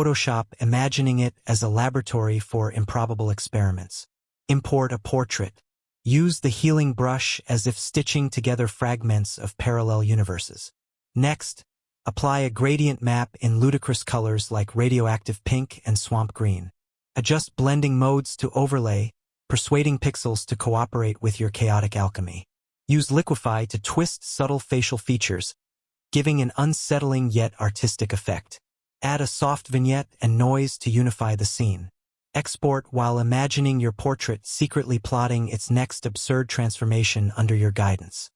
Photoshop, imagining it as a laboratory for improbable experiments. Import a portrait. Use the healing brush as if stitching together fragments of parallel universes. Next, apply a gradient map in ludicrous colors like radioactive pink and swamp green. Adjust blending modes to overlay, persuading pixels to cooperate with your chaotic alchemy. Use liquify to twist subtle facial features, giving an unsettling yet artistic effect. Add a soft vignette and noise to unify the scene. Export while imagining your portrait secretly plotting its next absurd transformation under your guidance.